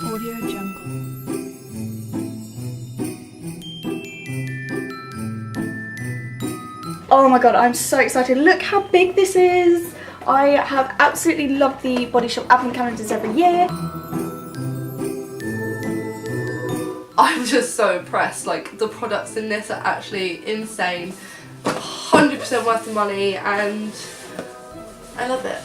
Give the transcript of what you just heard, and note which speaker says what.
Speaker 1: Audio Jungle. Oh my god, I'm so excited. Look how big this is. I have absolutely loved the Body Shop advent calendars every year.
Speaker 2: I'm just so impressed. Like, the products in this are actually insane. 100% worth the money, and I love it.